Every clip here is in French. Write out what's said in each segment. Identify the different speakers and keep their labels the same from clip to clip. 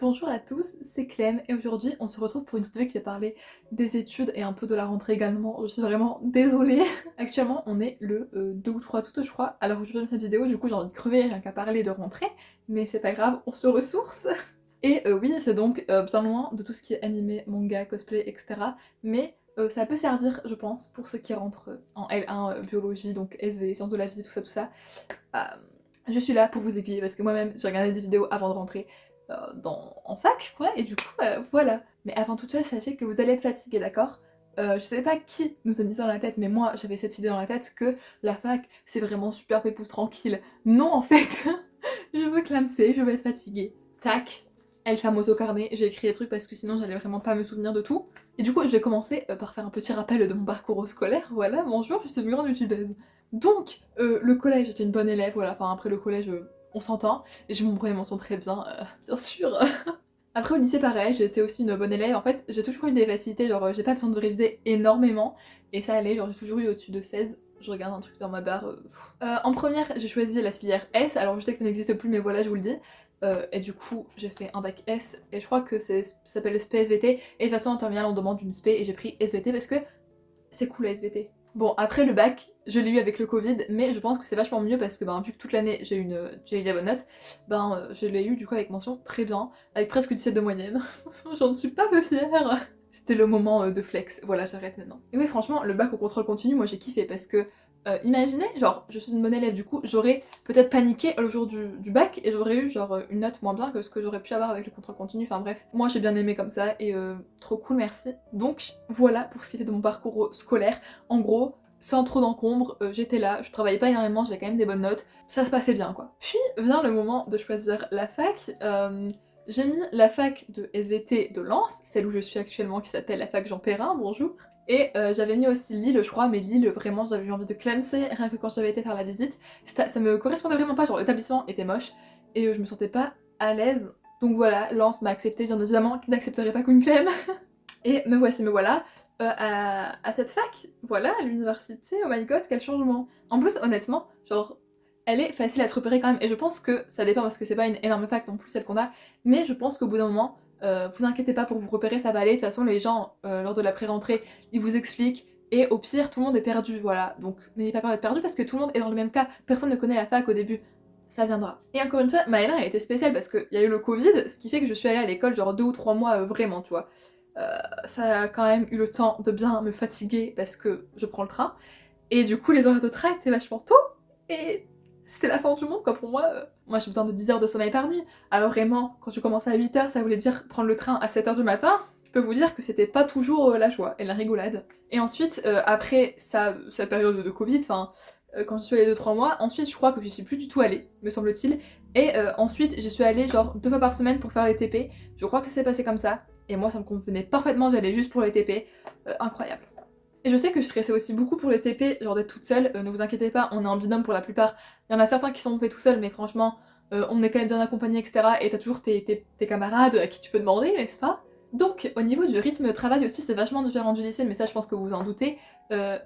Speaker 1: Bonjour à tous, c'est Clem et aujourd'hui on se retrouve pour une vidéo qui va parler des études et un peu de la rentrée également. Je suis vraiment désolée. Actuellement on est le 2 ou 3 août je crois, alors je filme cette vidéo, du coup j'ai envie de crever rien qu'à parler de rentrée, mais c'est pas grave, on se ressource. Et oui, c'est donc bien loin de tout ce qui est animé, manga, cosplay, etc. Mais ça peut servir, je pense, pour ceux qui rentrent en L1 biologie, donc SV, sciences de la vie, tout ça, tout ça. Euh, je suis là pour vous aiguiller parce que moi-même j'ai regardé des vidéos avant de rentrer en fac, quoi, et du coup, voilà. Mais avant toute chose, sachez que vous allez être fatigué, d'accord? Je sais pas qui nous a mis ça dans la tête, mais moi j'avais cette idée dans la tête que la fac c'est vraiment super pépouze tranquille. Non, en fait, je veux clamser, je veux être fatiguée. Tac, El famoso carnet, j'ai écrit des trucs parce que sinon j'allais vraiment pas me souvenir de tout. Et du coup, je vais commencer par faire un petit rappel de mon parcours scolaire. Voilà, bonjour, je suis une grande youtubeuse. Donc, le collège, j'étais une bonne élève, voilà, enfin après le collège, on s'entend. Et j'ai mon brevet mention très bien, bien sûr. Après au lycée pareil, j'étais aussi une bonne élève, en fait j'ai toujours eu des facilités, genre j'ai pas besoin de réviser énormément, et ça allait, genre j'ai toujours eu au-dessus de 16, je regarde un truc dans ma barre. En première j'ai choisi la filière S, alors je sais que ça n'existe plus mais voilà je vous le dis, et du coup j'ai fait un bac S, et je crois que ça s'appelle le SP SVT, et de toute façon en terminale on demande une SP, et j'ai pris SVT parce que c'est cool la SVT. Bon, après le bac, je l'ai eu avec le Covid, mais je pense que c'est vachement mieux parce que ben, vu que toute l'année j'ai eu des bonnes notes, ben je l'ai eu du coup avec mention très bien, avec presque 17 de moyenne. J'en suis pas peu fière. C'était le moment de flex, voilà j'arrête maintenant. Et oui franchement, le bac au contrôle continu, moi j'ai kiffé parce que imaginez, genre je suis une bonne élève du coup, j'aurais peut-être paniqué le jour du bac et j'aurais eu genre une note moins bien que ce que j'aurais pu avoir avec le contrôle continu, enfin bref. Moi j'ai bien aimé comme ça et trop cool, merci. Donc voilà pour ce qui était de mon parcours scolaire. En gros, sans trop d'encombre, j'étais là, je travaillais pas énormément, j'avais quand même des bonnes notes, ça se passait bien quoi. Puis vient le moment de choisir la fac. J'ai mis la fac de SVT de Lens, celle où je suis actuellement qui s'appelle la fac Jean Perrin, bonjour. Et j'avais mis aussi Lille, je crois, mais Lille, vraiment, j'avais eu envie de clamser rien que quand j'avais été faire la visite. Ça me correspondait vraiment pas, genre l'établissement était moche, et je me sentais pas à l'aise. Donc voilà, Lens m'a accepté, bien évidemment, qui n'accepterait pas qu'une clem. Et me voici, me voilà, à cette fac, voilà, à l'université, oh my god, quel changement. En plus, honnêtement, genre, elle est facile à se repérer quand même, et je pense que ça dépend parce que c'est pas une énorme fac non plus celle qu'on a, mais je pense qu'au bout d'un moment, vous inquiétez pas pour vous repérer, ça va aller, de toute façon les gens, lors de la pré-rentrée, ils vous expliquent, et au pire, tout le monde est perdu, voilà, donc n'ayez pas peur d'être perdu parce que tout le monde est dans le même cas, personne ne connaît la fac au début, ça viendra. Et encore une fois, ma L1 a été spéciale parce qu'il y a eu le Covid, ce qui fait que je suis allée à l'école genre 2 ou 3 mois vraiment, tu vois. Ça a quand même eu le temps de bien me fatiguer parce que je prends le train. Et du coup, les horaires de train étaient vachement tôt. Et c'était la fin du monde, quoi, pour moi. Moi, j'ai besoin de 10 heures de sommeil par nuit. Alors vraiment, quand je commençais à 8 heures, ça voulait dire prendre le train à 7 heures du matin. Je peux vous dire que c'était pas toujours la joie et la rigolade. Et ensuite, après cette période de Covid, enfin, quand j'y suis allée 2-3 mois, ensuite, je crois que j'y suis plus du tout allée, me semble-t-il. Et ensuite, j'y suis allée genre 2 fois par semaine pour faire les TP. Je crois que ça s'est passé comme ça. Et moi, ça me convenait parfaitement d'y aller juste pour les TP. Incroyable. Et je sais que je stressais aussi beaucoup pour les TP, genre d'être toute seule, ne vous inquiétez pas, on est en binôme pour la plupart. Il y en a certains qui sont faits tout seuls, mais franchement, on est quand même bien accompagnés, etc. Et t'as toujours tes camarades à qui tu peux demander, n'est-ce pas? Donc, au niveau du rythme de travail aussi, c'est vachement différent du lycée, mais ça, je pense que vous vous en doutez.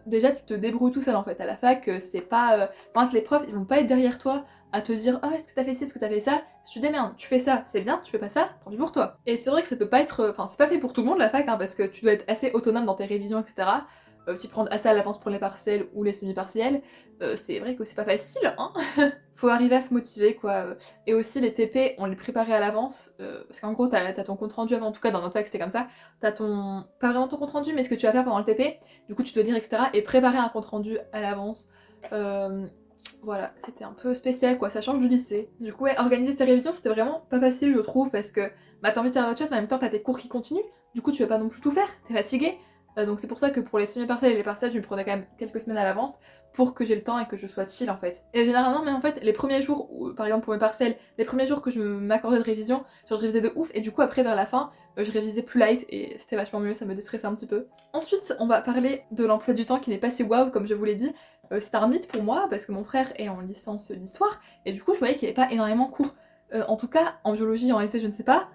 Speaker 1: Déjà, tu te débrouilles tout seul en fait. À la fac, c'est pas. Par exemple, les profs, ils vont pas être derrière toi à te dire oh, est-ce que t'as fait ci, est-ce que t'as fait ça. Si tu démerdes, tu fais ça, c'est bien, tu fais pas ça, tant pis pour toi. Et c'est vrai que ça peut pas être. Enfin, c'est pas fait pour tout le monde la fac, hein, parce que tu dois être assez autonome dans tes révisions, etc. T'y prendre assez à l'avance pour les partiels ou les semi-partiels, c'est vrai que c'est pas facile, hein. Faut arriver à se motiver, quoi. Et aussi, les TP, on les préparait à l'avance, parce qu'en gros, t'as ton compte-rendu avant, en tout cas dans notre fac, c'était comme ça. T'as ton... pas vraiment ton compte-rendu, mais ce que tu vas faire pendant le TP, du coup, tu dois dire, etc. Et préparer un compte-rendu à l'avance. Voilà, c'était un peu spécial, quoi, ça change du lycée. Du coup, ouais, organiser tes révisions, c'était vraiment pas facile, je trouve, parce que bah, t'as envie de faire autre chose, mais en même temps, t'as tes cours qui continuent, du coup, tu vas pas non plus tout faire, t'es fatigué. Donc c'est pour ça que pour les semi-partiels et les partiels, je me prenais quand même quelques semaines à l'avance pour que j'ai le temps et que je sois chill en fait. Et généralement, mais en fait, les premiers jours, où, par exemple pour mes partiels, les premiers jours que je m'accordais de révision, genre je révisais de ouf, et du coup après vers la fin, je révisais plus light et c'était vachement mieux, ça me déstressait un petit peu. Ensuite, on va parler de l'emploi du temps qui n'est pas si waouh comme je vous l'ai dit. C'est un mythe pour moi parce que mon frère est en licence d'histoire et du coup je voyais qu'il n'y avait pas énormément de cours. En tout cas, en biologie, en essai, je ne sais pas.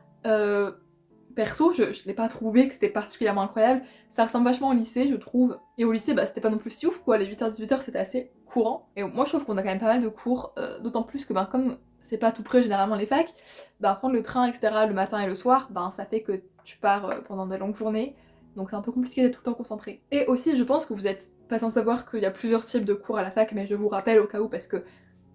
Speaker 1: perso, je l'ai pas trouvé que c'était particulièrement incroyable. Ça ressemble vachement au lycée, je trouve. Et au lycée, bah c'était pas non plus si ouf quoi, les 8h-18h c'était assez courant. Et moi je trouve qu'on a quand même pas mal de cours, d'autant plus que ben comme c'est pas tout près généralement les facs, bah prendre le train etc le matin et le soir, ben ça fait que tu pars pendant de longues journées. Donc c'est un peu compliqué d'être tout le temps concentré. Et aussi je pense que vous êtes pas sans savoir qu'il y a plusieurs types de cours à la fac, mais je vous rappelle au cas où parce que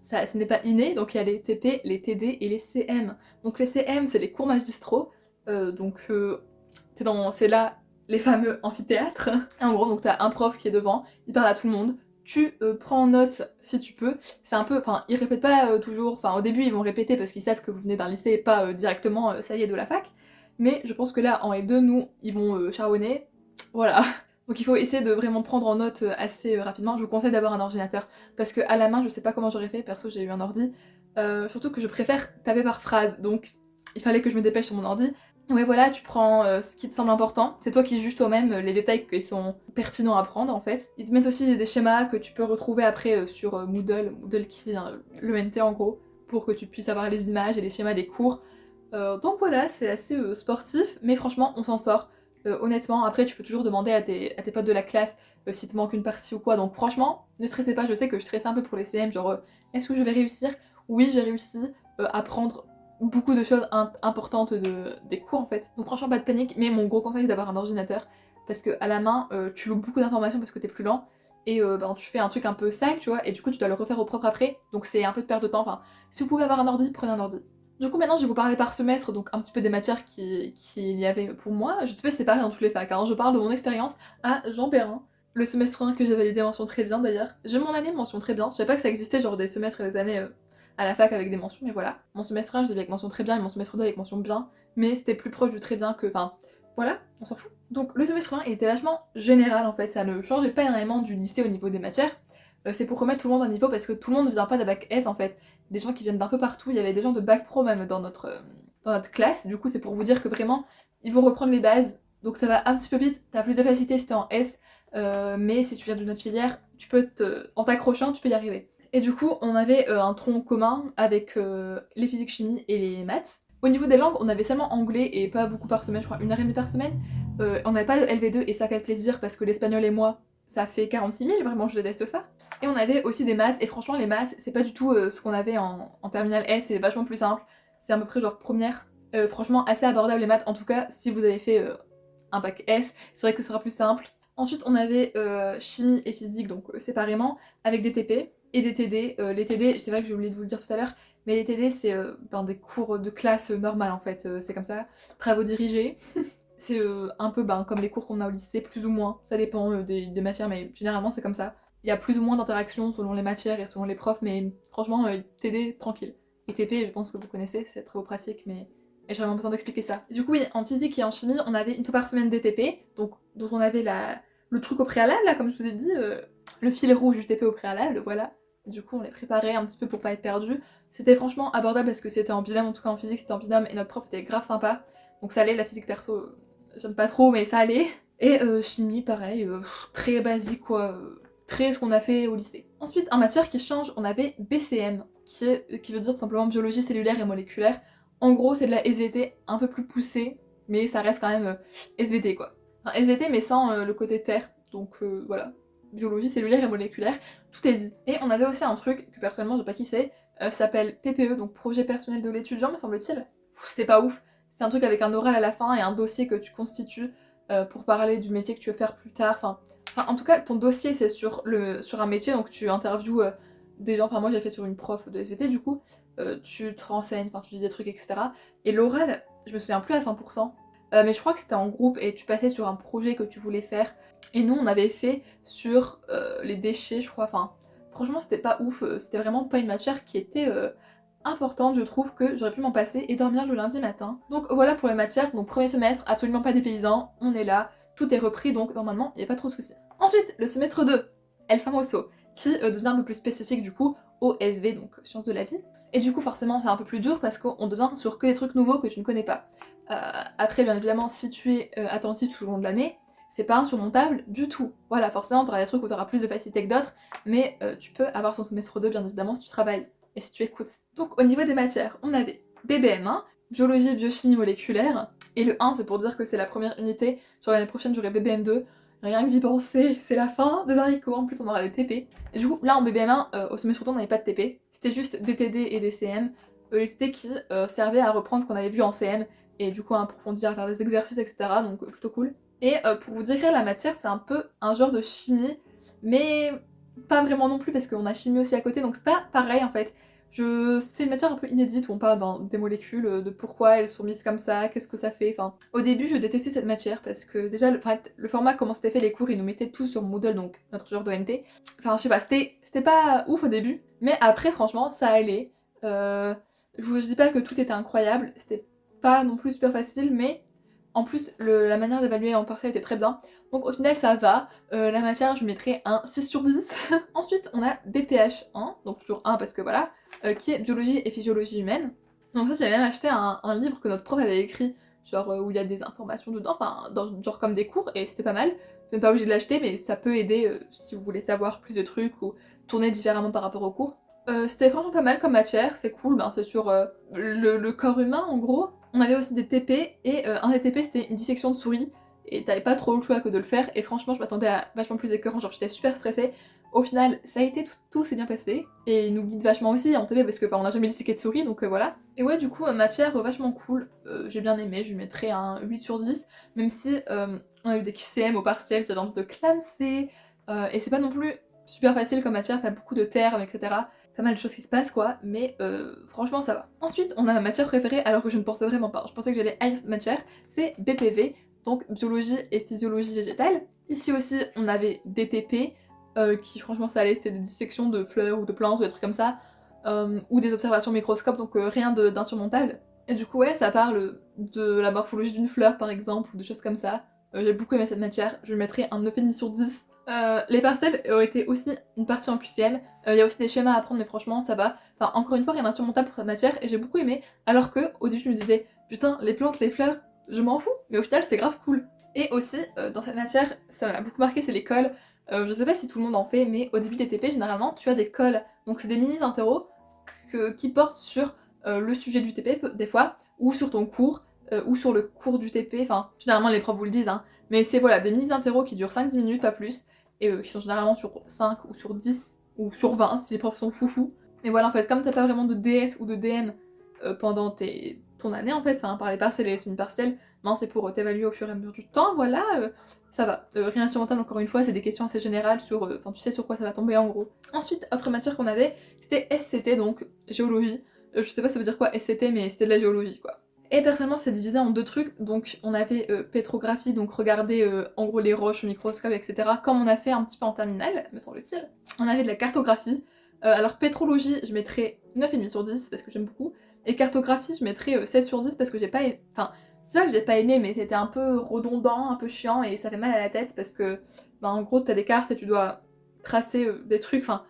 Speaker 1: ça, ce n'est pas inné, donc il y a les TP, les TD et les CM. Donc les CM c'est les cours magistraux, c'est là les fameux amphithéâtres. Et en gros donc t'as un prof qui est devant, il parle à tout le monde, tu prends en note si tu peux. C'est un peu, enfin ils répètent pas toujours, enfin au début ils vont répéter parce qu'ils savent que vous venez d'un lycée et pas directement ça y est de la fac. Mais je pense que là en L2 nous ils vont charbonner, voilà. Donc il faut essayer de vraiment prendre en note assez rapidement. Je vous conseille d'avoir un ordinateur parce que à la main je sais pas comment j'aurais fait, perso j'ai eu un ordi. Surtout que je préfère taper par phrase, donc il fallait que je me dépêche sur mon ordi. Ouais voilà, tu prends ce qui te semble important, c'est toi qui juges toi-même les détails qui sont pertinents à prendre en fait. Ils te mettent aussi des schémas que tu peux retrouver après sur Moodle qui est l'ENT en gros, pour que tu puisses avoir les images et les schémas des cours. Donc voilà, c'est assez sportif, mais franchement on s'en sort. Honnêtement, après tu peux toujours demander à tes potes de la classe si te manque une partie ou quoi, donc franchement, ne stressez pas, je sais que je stressais un peu pour les CM, genre est-ce que je vais réussir? Oui, j'ai réussi à prendre beaucoup de choses importantes des cours en fait. Donc franchement pas de panique, mais mon gros conseil c'est d'avoir un ordinateur, parce que à la main tu loupes beaucoup d'informations parce que t'es plus lent, et ben, tu fais un truc un peu sale tu vois, et du coup tu dois le refaire au propre après, donc c'est un peu de perte de temps, enfin si vous pouvez avoir un ordi, prenez un ordi. Du coup maintenant je vais vous parler par semestre, donc un petit peu des matières qu'il y avait pour moi. Je sais pas si c'est pareil dans tous les facs, hein. Je parle de mon expérience à Jean Perrin. Le semestre 1 que j'ai validé mention très bien d'ailleurs. J'ai mon année mention très bien, je savais pas que ça existait genre des semestres et des années à la fac avec des mentions, mais voilà. Mon semestre 1 je l'ai avec mention très bien et mon semestre 2 avec mention bien, mais c'était plus proche du très bien que... Enfin voilà, on s'en fout. Donc le semestre 1 il était vachement général en fait, ça ne changeait pas énormément du lycée au niveau des matières. C'est pour remettre tout le monde à niveau parce que tout le monde ne vient pas de bac S en fait. Des gens qui viennent d'un peu partout, il y avait des gens de bac pro même dans notre classe, du coup c'est pour vous dire que vraiment ils vont reprendre les bases, donc ça va un petit peu vite, t'as plus de facilité si t'es en S, mais si tu viens d'une autre filière, en t'accrochant, tu peux y arriver. Et du coup on avait un tronc commun avec les physiques chimie et les maths. Au niveau des langues, on avait seulement anglais et pas beaucoup par semaine, je crois 1h30 par semaine. On n'avait pas de LV2 et ça quel plaisir parce que l'espagnol et moi, ça fait 46 000, vraiment je déteste ça. Et on avait aussi des maths, et franchement les maths, c'est pas du tout ce qu'on avait en terminale S, c'est vachement plus simple. C'est à peu près genre première. Franchement assez abordable les maths, en tout cas si vous avez fait un bac S, c'est vrai que ce sera plus simple. Ensuite on avait chimie et physique, donc séparément, avec des TP et des TD. Les TD, c'est vrai que j'ai oublié de vous le dire tout à l'heure, mais les TD c'est des cours de classe normales en fait, c'est comme ça. Travaux dirigés. C'est un peu comme les cours qu'on a au lycée, plus ou moins, ça dépend des matières, mais généralement c'est comme ça. Il y a plus ou moins d'interactions selon les matières et selon les profs, mais franchement, TD, tranquille. Et TP, je pense que vous connaissez, c'est travaux pratiques, mais j'ai vraiment besoin d'expliquer ça. Du coup, oui, en physique et en chimie, on avait une fois par semaine des TP, donc dont on avait le truc au préalable, là, comme je vous ai dit, le fil rouge du TP au préalable, voilà. Du coup, on les préparait un petit peu pour pas être perdu. C'était franchement abordable parce que c'était en binôme, en tout cas en physique, c'était en binôme, et notre prof était grave sympa. Donc ça allait, la physique perso, j'aime pas trop, mais ça allait. Et chimie, pareil, très basique quoi, très ce qu'on a fait au lycée. Ensuite, en matière qui change, on avait BCM, qui veut dire tout simplement biologie cellulaire et moléculaire. En gros, c'est de la SVT un peu plus poussée, mais ça reste quand même SVT quoi. Enfin, SVT, mais sans le côté terre, donc voilà. Biologie cellulaire et moléculaire, tout est dit. Et on avait aussi un truc que personnellement j'ai pas kiffé, ça s'appelle PPE, donc projet personnel de l'étudiant, me semble-t-il. C'était pas ouf. C'est un truc avec un oral à la fin et un dossier que tu constitues pour parler du métier que tu veux faire plus tard. Enfin, en tout cas, ton dossier c'est sur un métier, donc tu interviews des gens. Enfin, moi j'ai fait sur une prof de SVT, du coup, tu te renseignes, enfin, tu dis des trucs, etc. Et l'oral, je me souviens plus à 100%, mais je crois que c'était en groupe et tu passais sur un projet que tu voulais faire. Et nous, on avait fait sur les déchets, je crois. Enfin, franchement, c'était pas ouf. C'était vraiment pas une matière qui était importante, je trouve, que j'aurais pu m'en passer et dormir le lundi matin. Donc voilà pour les matières. Donc premier semestre, absolument pas des paysans. On est là, tout est repris, donc normalement, il n'y a pas trop de soucis. Ensuite, le semestre 2, El Famoso, qui devient un peu plus spécifique du coup au SV, donc sciences de la vie. Et du coup, forcément, c'est un peu plus dur parce qu'on devient sur que des trucs nouveaux que tu ne connais pas. Après, bien évidemment, si tu es attentif tout au long de l'année, c'est pas insurmontable du tout. Voilà, forcément, t'auras des trucs où t'auras plus de facilité que d'autres, mais tu peux avoir ton semestre 2, bien évidemment, si tu travailles et si tu écoutes. Donc, au niveau des matières, on avait BBM1, biologie, biochimie moléculaire, Et le 1 c'est pour dire que c'est la première unité, genre l'année prochaine j'aurai BBM2, rien que d'y penser, c'est la fin des haricots, en plus on aura des TP. Et du coup là en BBM1, au semestre tour on n'avait pas de TP, c'était juste des TD et des CM, les TD qui servaient à reprendre ce qu'on avait vu en CM, et du coup à approfondir, à faire des exercices etc, donc plutôt cool. Et pour vous décrire la matière, c'est un peu un genre de chimie, mais pas vraiment non plus parce qu'on a chimie aussi à côté, donc c'est pas pareil en fait. C'est une matière un peu inédite où on parle des molécules, de pourquoi elles sont mises comme ça, qu'est-ce que ça fait, enfin... Au début je détestais cette matière parce que déjà le format comment c'était fait les cours, ils nous mettaient tous sur Moodle, donc notre genre d'ONT. Enfin je sais pas, c'était pas ouf au début, mais après franchement ça allait. Je dis pas que tout était incroyable, c'était pas non plus super facile, mais en plus la manière d'évaluer en partiel était très bien. Donc au final ça va, la matière je mettrais un 6 sur 10. Ensuite on a BPH 1, donc toujours 1 parce que voilà, qui est biologie et physiologie humaine. Donc ça j'avais même acheté un livre que notre prof avait écrit, genre où il y a des informations dedans, enfin genre comme des cours, et c'était pas mal. Vous n'êtes pas obligé de l'acheter mais ça peut aider si vous voulez savoir plus de trucs ou tourner différemment par rapport aux cours. C'était vraiment pas mal comme matière, c'est cool, c'est sur le corps humain en gros. On avait aussi des TP, et un des TP c'était une dissection de souris, et t'avais pas trop le choix que de le faire, et franchement je m'attendais à vachement plus d'écœurants, genre j'étais super stressée. Au final ça a été, tout s'est bien passé, et il nous guide vachement aussi en TP parce que on a jamais disséqué de souris, donc voilà. Et ouais du coup matière vachement cool, j'ai bien aimé, je lui mettrais un 8 sur 10, même si on a eu des QCM au partiel, j'avais envie de clamser, et c'est pas non plus super facile comme matière, t'as beaucoup de termes, etc. Pas mal de choses qui se passent quoi, mais franchement ça va. Ensuite on a ma matière préférée alors que je ne pensais vraiment pas, je pensais que j'allais haïr cette matière, c'est BPV, donc biologie et physiologie végétale. Ici aussi on avait des TP, qui franchement ça allait, c'était des dissections de fleurs ou de plantes ou des trucs comme ça, ou des observations microscope, donc rien d'insurmontable. Et du coup ouais ça parle de la morphologie d'une fleur par exemple, ou des choses comme ça. J'ai beaucoup aimé cette matière, je lui mettrais un 9,5 sur 10. Les parcelles ont été aussi une partie en QCM, il y a aussi des schémas à apprendre mais franchement ça va. Enfin encore une fois rien d'insurmontable pour cette matière et j'ai beaucoup aimé, alors que au début je me disais putain les plantes, les fleurs, je m'en fous, mais au final c'est grave cool. Et aussi dans cette matière, ça m'a beaucoup marqué, c'est les cols. Je sais pas si tout le monde en fait, mais au début des TP généralement tu as des cols, donc c'est des mini interros qui portent sur le sujet du TP des fois, ou sur ton cours, ou sur le cours du TP, enfin généralement les profs vous le disent, hein, mais c'est voilà des mini interros qui durent 5-10 minutes, pas plus, et qui sont généralement sur 5 ou sur 10 ou sur 20 si les profs sont foufous. Et voilà en fait, comme t'as pas vraiment de DS ou de DM pendant ton année en fait, enfin par les partiels et les semi-partiels, c'est pour t'évaluer au fur et à mesure du temps, voilà, ça va. Rien d'insurmontable encore une fois, c'est des questions assez générales sur, enfin tu sais sur quoi ça va tomber en gros. Ensuite, autre matière qu'on avait, c'était SCT, donc géologie. Je sais pas ça veut dire quoi SCT, mais c'était de la géologie quoi. Et personnellement c'est divisé en deux trucs, donc on avait pétrographie, donc regarder en gros les roches au microscope, etc. Comme on a fait un petit peu en terminale, me semble-t-il. On avait de la cartographie, alors pétrologie je mettrais 9,5 sur 10 parce que j'aime beaucoup, et cartographie je mettrais 7 sur 10 parce que j'ai pas... Enfin, c'est vrai que j'ai pas aimé, mais c'était un peu redondant, un peu chiant, et ça fait mal à la tête parce que, en gros t'as des cartes et tu dois tracer des trucs, enfin...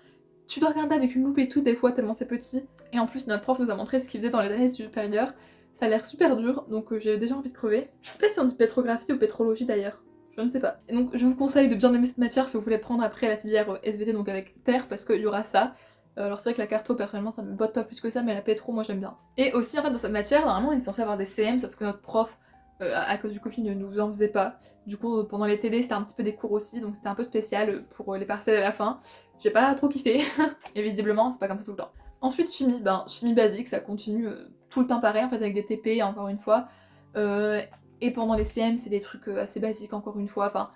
Speaker 1: Tu dois regarder avec une loupe et tout des fois tellement c'est petit, et en plus notre prof nous a montré ce qu'il faisait dans les années supérieures. Ça a l'air super dur, donc j'ai déjà envie de crever. Je sais pas si on dit pétrographie ou pétrologie d'ailleurs, je ne sais pas. Et donc je vous conseille de bien aimer cette matière si vous voulez prendre après la filière SVT, donc avec terre, parce qu'il y aura ça. Alors c'est vrai que la carto, personnellement, ça me botte pas plus que ça, mais la pétro, moi j'aime bien. Et aussi, en fait, dans cette matière, normalement, on est censé avoir des CM, sauf que notre prof, à cause du Covid, ne nous en faisait pas. Du coup, pendant les TD, c'était un petit peu des cours aussi, donc c'était un peu spécial pour les parcelles à la fin. J'ai pas trop kiffé, et visiblement, c'est pas comme ça tout le temps. Ensuite, chimie, chimie basique, ça continue tout le temps pareil, en fait, avec des TP, encore une fois. Et pendant les CM, c'est des trucs assez basiques, encore une fois, enfin,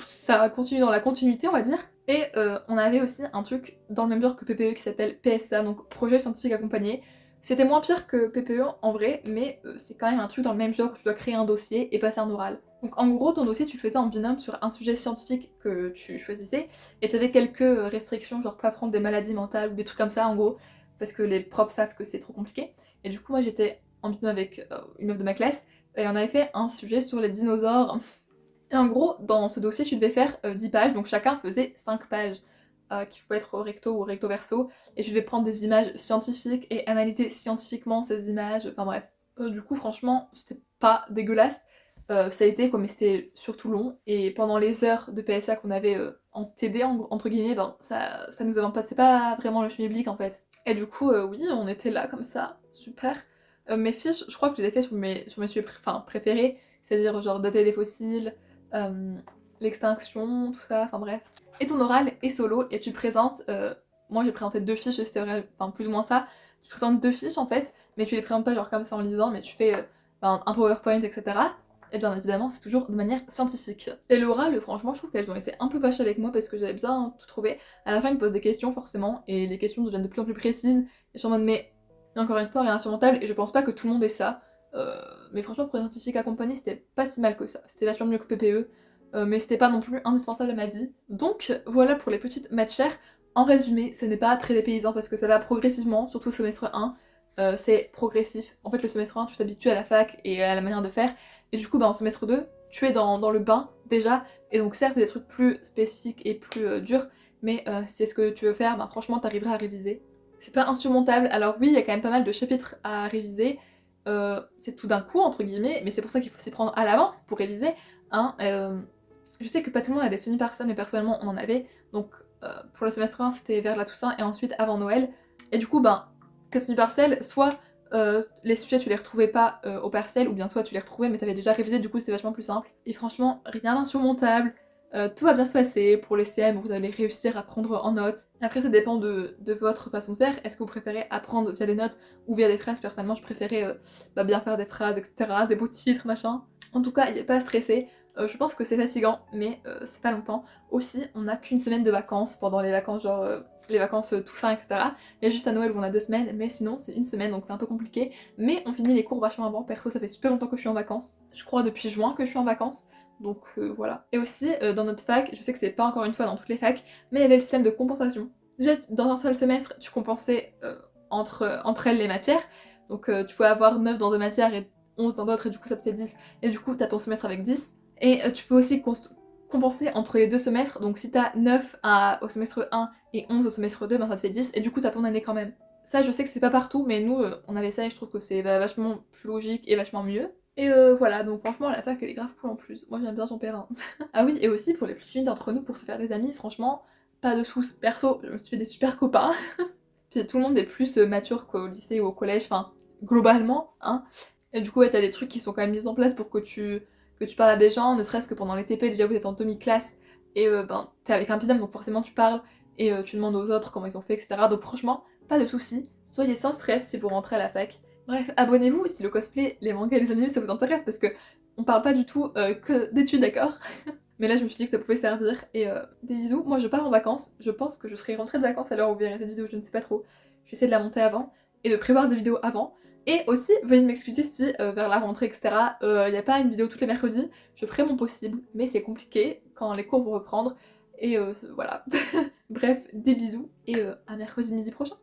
Speaker 1: ça continue dans la continuité, on va dire. Et on avait aussi un truc dans le même genre que PPE qui s'appelle PSA, donc Projet Scientifique Accompagné. C'était moins pire que PPE en vrai, mais c'est quand même un truc dans le même genre où tu dois créer un dossier et passer un oral. Donc en gros, ton dossier, tu le faisais en binôme sur un sujet scientifique que tu choisissais, et t'avais quelques restrictions, genre pas prendre des maladies mentales ou des trucs comme ça en gros, parce que les profs savent que c'est trop compliqué. Et du coup, moi j'étais en binôme avec une meuf de ma classe, et on avait fait un sujet sur les dinosaures. Et en gros, dans ce dossier, tu devais faire 10 pages, donc chacun faisait 5 pages, qui pouvaient être recto ou recto verso, et je devais prendre des images scientifiques et analyser scientifiquement ces images, enfin bref. Du coup, franchement, c'était pas dégueulasse, ça a été quoi, mais c'était surtout long, et pendant les heures de PSA qu'on avait en TD, entre guillemets, ça nous avançait pas vraiment le schmilblick en fait. Et du coup, oui, on était là comme ça, super. Mes fiches, je crois que je les ai fait sur mes sujets préférés, c'est-à-dire genre dater des fossiles, l'extinction, tout ça, enfin bref. Et ton oral est solo et tu présentes, moi j'ai présenté 2 fiches et c'était vrai, enfin plus ou moins ça, tu présentes 2 fiches en fait, mais tu les présentes pas genre comme ça en lisant, mais tu fais un PowerPoint, etc. Et bien évidemment, c'est toujours de manière scientifique. Et l'oral, franchement, je trouve qu'elles ont été un peu vaches avec moi parce que j'avais bien tout trouvé. À la fin, ils me posent des questions forcément, et les questions deviennent de plus en plus précises. Et je suis en mode, mais encore une fois, rien d'insurmontable, et je pense pas que tout le monde ait ça. Mais franchement, pour les scientifiques accompagnés, c'était pas si mal que ça. C'était vachement mieux que PPE, mais c'était pas non plus indispensable à ma vie. Donc voilà pour les petites matières. En résumé, ce n'est pas très dépaysant parce que ça va progressivement, surtout au semestre 1. C'est progressif. En fait, le semestre 1, tu t'habitues à la fac et à la manière de faire. Et du coup, bah, en semestre 2, tu es dans le bain déjà. Et donc, certes, il y a des trucs plus spécifiques et plus durs. Mais si c'est ce que tu veux faire, bah, franchement, t'arriveras à réviser. C'est pas insurmontable. Alors, oui, il y a quand même pas mal de chapitres à réviser. C'est tout d'un coup, entre guillemets. Mais c'est pour ça qu'il faut s'y prendre à l'avance pour réviser. Hein. Je sais que pas tout le monde a des semi-partiels, mais personnellement, on en avait. Donc, pour le semestre 1, c'était vers la Toussaint et ensuite avant Noël. Et du coup, ben, tes semi-partiels, soit les sujets tu les retrouvais pas au partiel, ou bien soit tu les retrouvais mais t'avais déjà révisé, du coup c'était vachement plus simple. Et franchement, rien d'insurmontable, tout va bien se passer. Pour les CM, vous allez réussir à prendre en notes. Après ça dépend de votre façon de faire, est-ce que vous préférez apprendre via des notes ou via des phrases? Personnellement je préférais bien faire des phrases, etc., des beaux titres, machin. En tout cas, il n'est pas stressé. Je pense que c'est fatigant, mais c'est pas longtemps. Aussi, on n'a qu'une semaine de vacances pendant les vacances, genre les vacances Toussaint, etc. Il y a juste à Noël où on a 2 semaines, mais sinon c'est une semaine, donc c'est un peu compliqué. Mais on finit les cours vachement avant. Perso, ça fait super longtemps que je suis en vacances. Je crois depuis juin que je suis en vacances. Donc voilà. Et aussi, dans notre fac, je sais que c'est pas encore une fois dans toutes les facs, mais il y avait le système de compensation. Déjà, dans un seul semestre, tu compensais entre elles les matières. Donc tu pouvais avoir 9 dans 2 matières et 11 dans d'autres, et du coup ça te fait 10. Et du coup, t'as ton semestre avec 10. Et tu peux aussi compenser entre les 2 semestres. Donc si t'as 9 au semestre 1 et 11 au semestre 2, ben ça te fait 10. Et du coup, t'as ton année quand même. Ça, je sais que c'est pas partout, mais nous, on avait ça et je trouve que c'est vachement plus logique et vachement mieux. Et voilà, donc franchement, la fac, elle est grave cool en plus. Moi, j'aime bien son père. Ah oui, et aussi pour les plus timides d'entre nous, pour se faire des amis, franchement, pas de sous. Perso, je me suis fait des super copains. Puis tout le monde est plus mature qu'au lycée ou au collège, enfin, globalement, hein. Et du coup, ouais, t'as des trucs qui sont quand même mis en place pour que tu parles à des gens, ne serait-ce que pendant les TP, déjà vous êtes en demi-classe, et ben, t'es avec un binôme, donc forcément tu parles, et tu demandes aux autres comment ils ont fait, etc. Donc franchement, pas de soucis, soyez sans stress si vous rentrez à la fac. Bref, abonnez-vous si le cosplay, les mangas et les animés ça vous intéresse, parce que on parle pas du tout que d'études, d'accord? Mais là je me suis dit que ça pouvait servir, et des bisous. Moi je pars en vacances, je pense que je serai rentrée de vacances à l'heure où vous verrez cette vidéo, je ne sais pas trop. Je vais essayer de la monter avant, et de prévoir des vidéos avant. Et aussi, veuillez m'excuser si vers la rentrée, etc., il n'y a pas une vidéo tous les mercredis. Je ferai mon possible, mais c'est compliqué quand les cours vont reprendre. Et voilà. Bref, des bisous et à mercredi midi prochain.